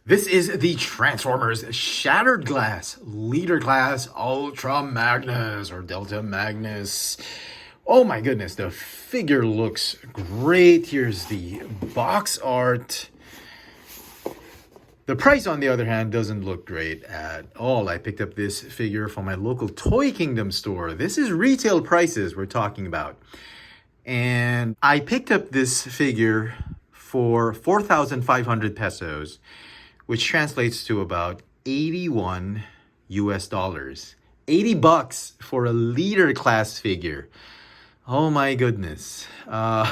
This is the Transformers Shattered Glass Leader Class Ultra Magnus or Delta Magnus. Oh my goodness, the figure looks great. Here's the box art. The price, on the other hand, doesn't look great at all. I picked up this figure from my local Toy Kingdom store. This is retail prices we're talking about. And I picked up this figure for 4,500 pesos, which translates to about 81 US dollars. 80 bucks for a leader class figure. Oh my goodness. I'm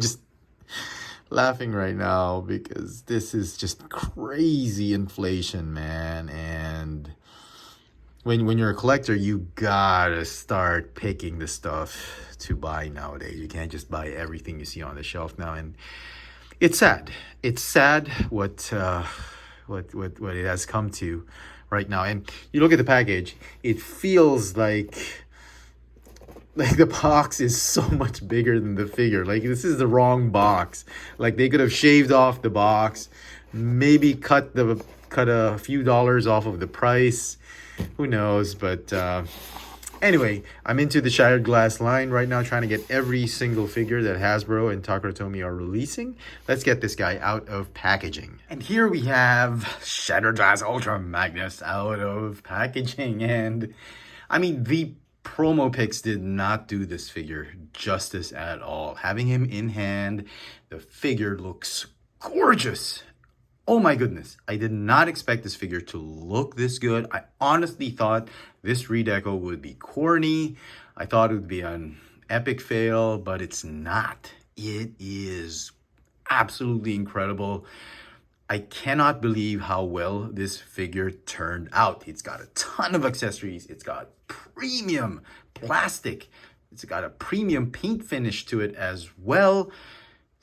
just laughing right now because this is just crazy inflation, man. And when you're a collector, you gotta start picking the stuff to buy nowadays. You can't just buy everything you see on the shelf now. And it's sad. It's sad what it has come to right now. And you look at the package, it feels like the box is so much bigger than the figure. Like, this is the wrong box. Like, they could have shaved off the box, maybe cut a few dollars off of the price. Who knows? But anyway, I'm into the Shattered Glass line right now, trying to get every single figure that Hasbro and Takara are releasing. Let's get this guy out of packaging. And here we have Shattered Glass Ultra Magnus out of packaging. And I mean, the promo pics did not do this figure justice at all. Having him in hand, the figure looks gorgeous. Oh my goodness, I did not expect this figure to look this good. I honestly thought this redeco would be corny. I thought it would be an epic fail, but it's not. It is absolutely incredible. I cannot believe how well this figure turned out. It's got a ton of accessories. It's got premium plastic. It's got a premium paint finish to it as well.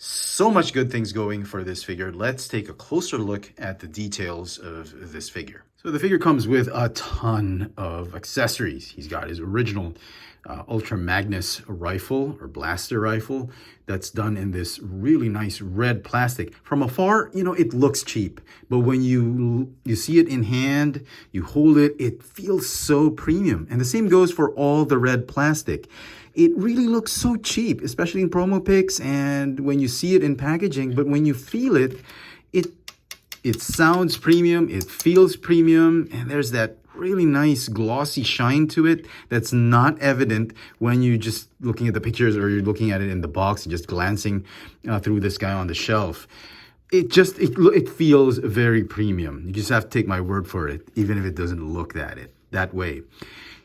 So much good things going for this figure. Let's take a closer look at the details of this figure. So the figure comes with a ton of accessories. He's got his original Ultra Magnus rifle or blaster rifle that's done in this really nice red plastic. From afar, you know, it looks cheap, but when you see it in hand, you hold it, it feels so premium. And the same goes for all the red plastic. It really looks so cheap, especially in promo pics and when you see it in packaging. But when you feel it, it sounds premium, it feels premium, and there's that really nice glossy shine to it that's not evident when you just looking at the pictures or you're looking at it in the box and just glancing through this guy on the shelf. It feels very premium. You just have to take my word for it, even if it doesn't look that way.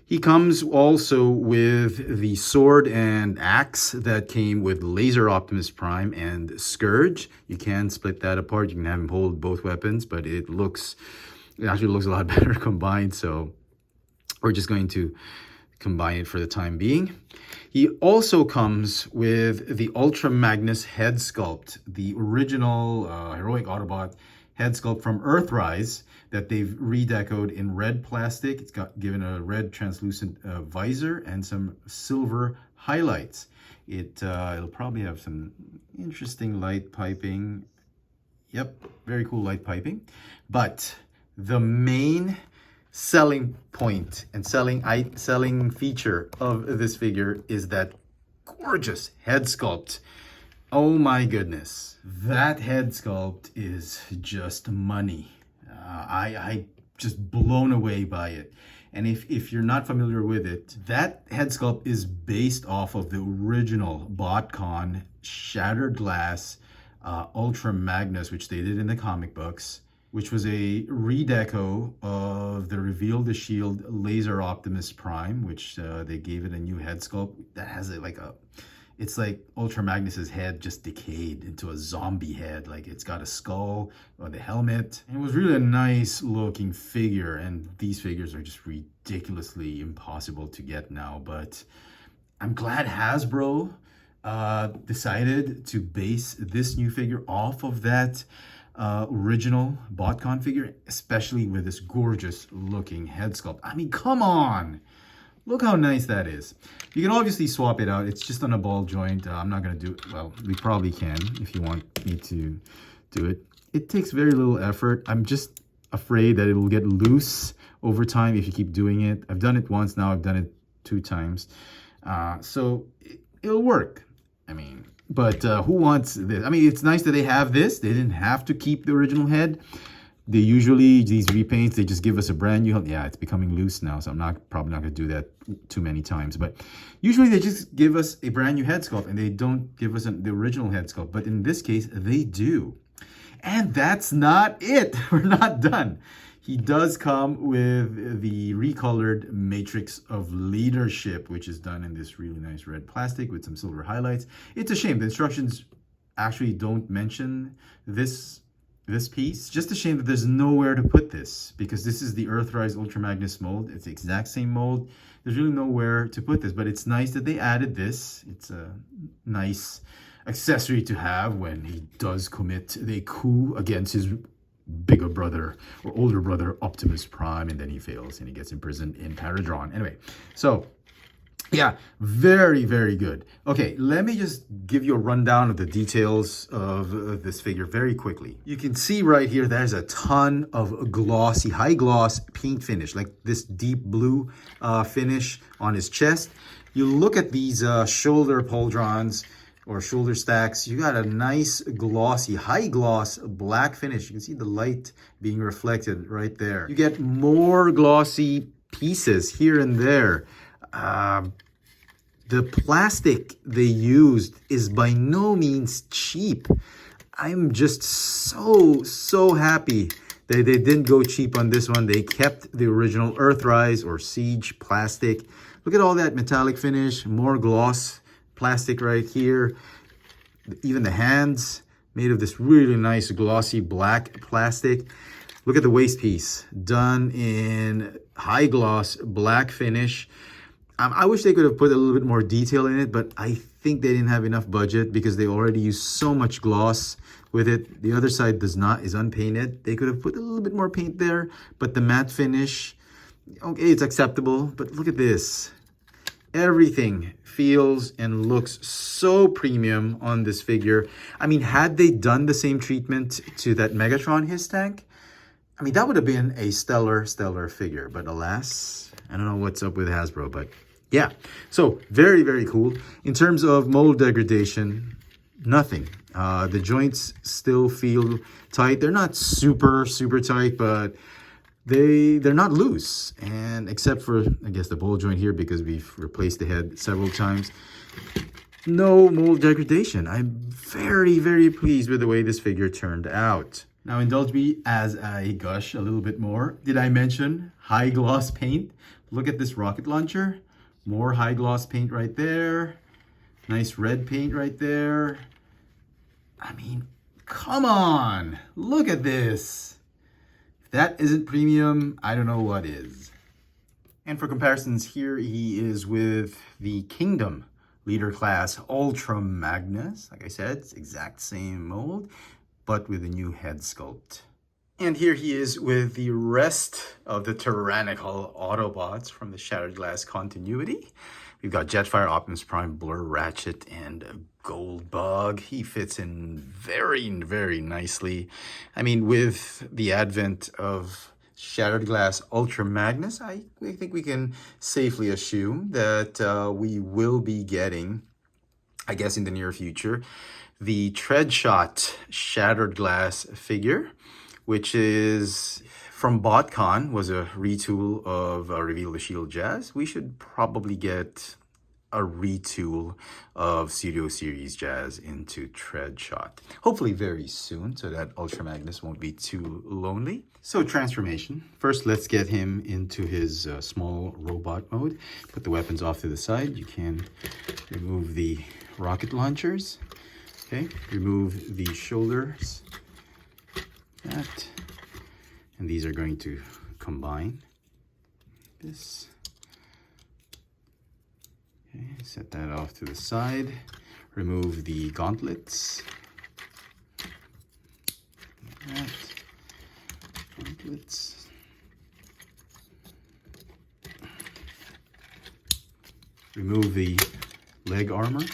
He comes also with the sword and axe that came with Laser Optimus Prime and Scourge. You can split that apart. You can have him hold both weapons, but it actually looks a lot better combined. So we're just going to combine it for the time being. He also comes with the Ultra Magnus head sculpt, the original Heroic Autobot head sculpt from Earthrise that they've redecoed in red plastic. It's got given a red translucent visor and some silver highlights. It'll probably have some interesting light piping. Yep, very cool light piping. But the main selling point and selling feature of this figure is that gorgeous head sculpt. Oh my goodness, that head sculpt is just money. I just blown away by it. And if you're not familiar with it, that head sculpt is based off of the original BotCon Shattered Glass Ultra Magnus, which they did in the comic books, which was a redeco of the Reveal the Shield Laser Optimus Prime, which they gave it a new head sculpt that has it's like Ultra Magnus's head just decayed into a zombie head. Like, it's got a skull on the helmet. And it was really a nice looking figure. And these figures are just ridiculously impossible to get now. But I'm glad Hasbro decided to base this new figure off of that original BotCon figure, especially with this gorgeous looking head sculpt. I mean, come on. Look how nice that is. You can obviously swap it out. It's just on a ball joint. I'm not going to do it. Well, we probably can if you want me to do it. It takes very little effort. I'm just afraid that it'll get loose over time if you keep doing it. I've done it once, now I've done it 2 times. So it'll work. I mean, but who wants this? I mean, it's nice that they have this. They didn't have to keep the original head. They usually, these repaints, they just give us a brand new, yeah, it's becoming loose now, so I'm probably not going to do that too many times. But usually they just give us a brand new head sculpt and they don't give us the original head sculpt. But in this case, they do. And that's not it. We're not done. He does come with the recolored Matrix of Leadership, which is done in this really nice red plastic with some silver highlights. It's a shame. The instructions actually don't mention this piece. Just a shame that there's nowhere to put this, because this is the Earthrise Ultra Magnus mold. It's the exact same mold. There's really nowhere to put this, but it's nice that they added this. It's a nice accessory to have when he does commit the coup against his bigger brother or older brother Optimus Prime, and then he fails and he gets imprisoned in Paradron. Anyway, so yeah, very, very good. Okay, let me just give you a rundown of the details of this figure very quickly. You can see right here, there's a ton of glossy, high gloss paint finish, like this deep blue finish on his chest. You look at these shoulder pauldrons or shoulder stacks, you got a nice glossy, high gloss black finish. You can see the light being reflected right there. You get more glossy pieces here and there. The plastic they used is by no means cheap. I'm just so happy that they didn't go cheap on this one. They kept the original Earthrise or Siege plastic. Look at all that metallic finish, more gloss plastic right here. Even the hands made of this really nice glossy black plastic. Look at the waist piece, done in high gloss black finish. I wish they could have put a little bit more detail in it, but I think they didn't have enough budget because they already used so much gloss with it. The other side is unpainted. They could have put a little bit more paint there, but the matte finish, okay, it's acceptable. But look at this. Everything feels and looks so premium on this figure. I mean, had they done the same treatment to that Megatron his tank, I mean, that would have been a stellar figure. But alas, I don't know what's up with Hasbro, but yeah. So very, very cool. In terms of mold degradation, nothing. The joints still feel tight. They're not super tight, but they're not loose. And except for, I guess, the ball joint here, because we've replaced the head several times, no mold degradation. I'm very, very pleased with the way this figure turned out. Now indulge me as I gush a little bit more. Did I mention high gloss paint? Look at this rocket launcher. More high gloss paint right there. Nice red paint right there. I mean, come on. Look at this. If that isn't premium, I don't know what is. And for comparisons, here he is with the Kingdom Leader Class Ultra Magnus. Like I said, it's exact same mold, but with a new head sculpt. And here he is with the rest of the tyrannical Autobots from the Shattered Glass continuity. We've got Jetfire, Optimus Prime, Blur, Ratchet, and Goldbug. He fits in very, very nicely. I mean, with the advent of Shattered Glass Ultra Magnus, I think we can safely assume that we will be getting, I guess in the near future, the Treadshot Shattered Glass figure, which is from BotCon, was a retool of Reveal the Shield Jazz. We should probably get a retool of Studio Series Jazz into Treadshot. Hopefully very soon, so that Ultra Magnus won't be too lonely. So transformation. First, let's get him into his small robot mode. Put the weapons off to the side. You can remove the rocket launchers. Okay, remove the shoulders. That. And these are going to combine. This. Okay, set that off to the side. Remove the gauntlets. Like that. Gauntlets. Remove the leg armor.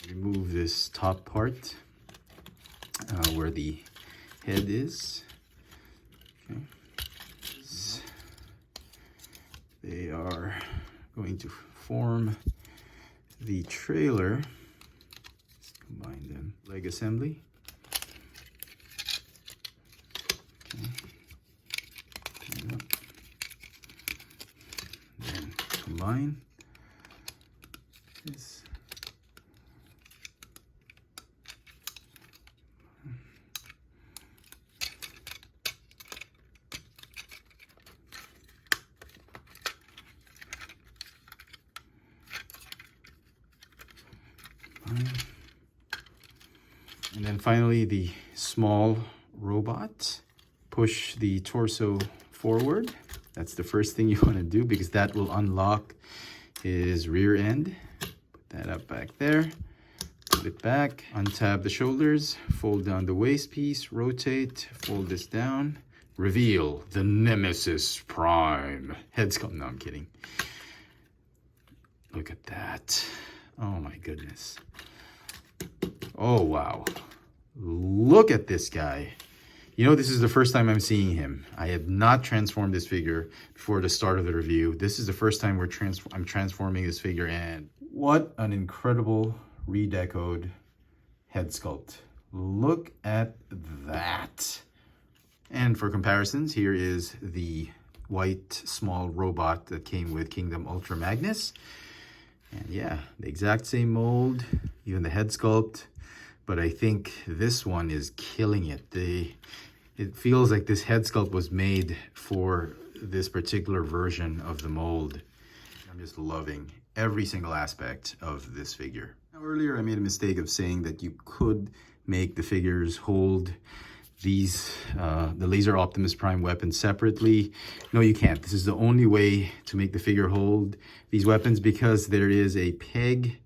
Remove this top part. where the head is. Okay. They are going to form the trailer. Let's combine them. Leg assembly. Okay. Then combine this. And then finally, the small robot. Push the torso forward. That's the first thing you want to do because that will unlock his rear end. Put that up back there. Put it back. Untab the shoulders. Fold down the waist piece. Rotate. Fold this down. Reveal the Nemesis Prime. Head sculpt. No, I'm kidding. Look at that. Oh my goodness. Oh wow. Look at this guy. You know, this is the first time I'm seeing him. I had not transformed this figure before the start of the review. This is the first time I'm transforming this figure, and what an incredible redecoed head sculpt. Look at that. And for comparisons, here is the white small robot that came with Kingdom Ultra Magnus. And yeah, the exact same mold, even the head sculpt. But I think this one is killing it. It feels like this head sculpt was made for this particular version of the mold. I'm just loving every single aspect of this figure. Now, earlier I made a mistake of saying that you could make the figures hold these, the Laser Optimus Prime weapons separately. No, you can't. This is the only way to make the figure hold these weapons because there is a peg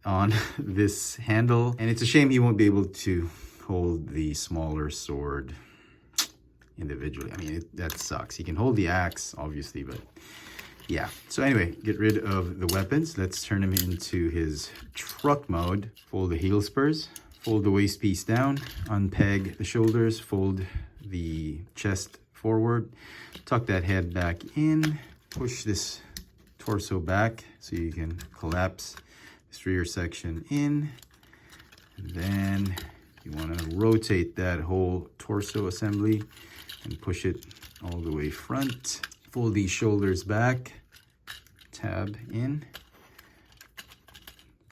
on this handle, and it's a shame he won't be able to hold the smaller sword individually. I mean, that sucks. He can hold the axe, obviously, but yeah. So anyway, get rid of the weapons. Let's turn him into his truck mode. Fold the heel spurs, fold the waist piece down, unpeg the shoulders, fold the chest forward, tuck that head back in, push this torso back so you can collapse this rear section in, and then you want to rotate that whole torso assembly and push it all the way front. Fold these shoulders back, tab in,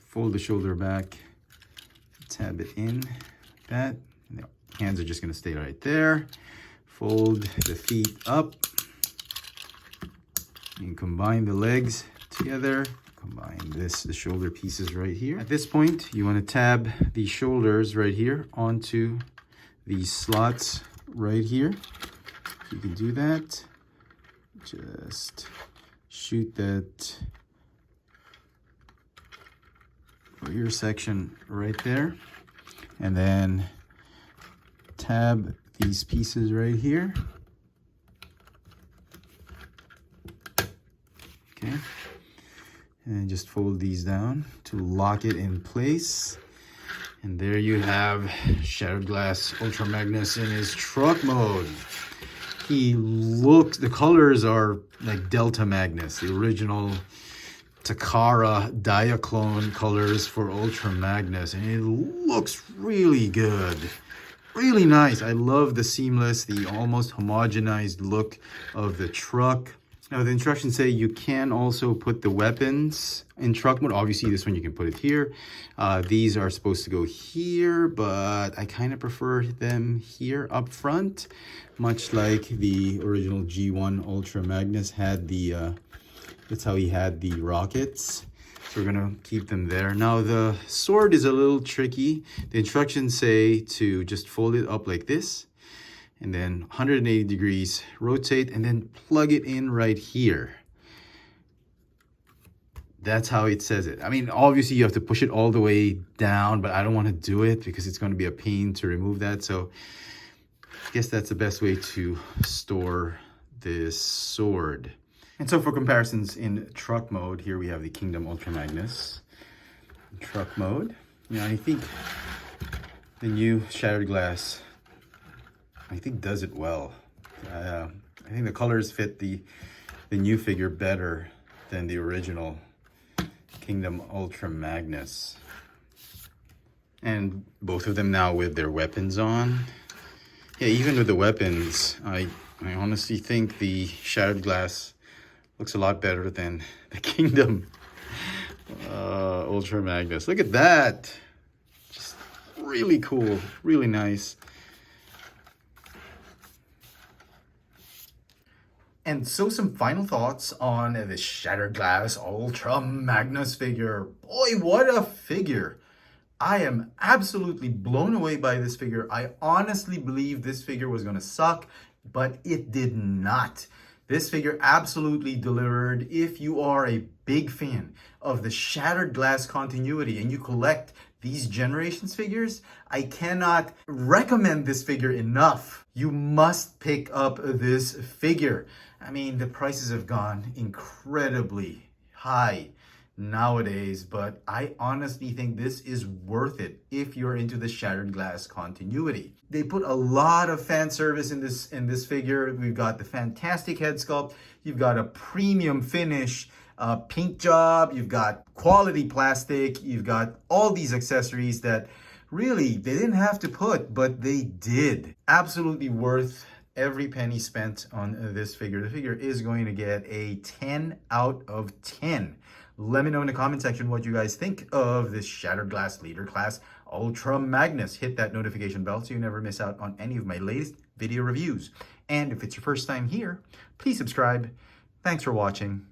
fold the shoulder back, tab it in, like that. And the hands are just going to stay right there. Fold the feet up and combine the legs together. Combine the shoulder pieces right here. At this point, you want to tab the shoulders right here onto these slots right here. You can do that. Just shoot that rear section right there. And then tab these pieces right here. Okay. And just fold these down to lock it in place. And there you have Shattered Glass Ultra Magnus in his truck mode. The colors are like Delta Magnus, the original Takara Diaclone colors for Ultra Magnus. And it looks really good. Really nice. I love the seamless, the almost homogenized look of the truck. Now the instructions say you can also put the weapons in truck mode. Obviously this one you can put it here. These are supposed to go here, but I kind of prefer them here up front, much like the original G1 Ultra Magnus had the, that's how he had the rockets. So we're gonna keep them there. Now the sword is a little tricky. The instructions say to just fold it up like this, and then 180 degrees, rotate, and then plug it in right here. That's how it says it. I mean, obviously you have to push it all the way down, but I don't want to do it because it's going to be a pain to remove that. So I guess that's the best way to store this sword. And so for comparisons in truck mode, here we have the Kingdom Ultra Magnus truck mode. You know, I think the new shattered glass, I think, does it well. I think the colors fit the new figure better than the original Kingdom Ultra Magnus. And both of them now with their weapons on. Yeah, even with the weapons, I honestly think the shattered glass looks a lot better than the Kingdom Ultra Magnus. Look at that. Just really cool, really nice. And so some final thoughts on the Shattered Glass Ultra Magnus figure. Boy, what a figure. I am absolutely blown away by this figure. I honestly believe this figure was going to suck, but it did not. This figure absolutely delivered. If you are a big fan of the Shattered Glass continuity and you collect these Generations figures, I cannot recommend this figure enough. You must pick up this figure. I mean, the prices have gone incredibly high nowadays, but I honestly think this is worth it if you're into the Shattered Glass continuity. They put a lot of fan service in this figure. We've got the fantastic head sculpt, you've got a premium finish, paint job, you've got quality plastic, you've got all these accessories that really they didn't have to put, but they did. Absolutely worth every penny spent on this figure. The figure is going to get a 10 out of 10. Let me know in the comment section what you guys think of this Shattered Glass Leader Class Ultra Magnus. Hit that notification bell so you never miss out on any of my latest video reviews. And if it's your first time here, please subscribe. Thanks for watching.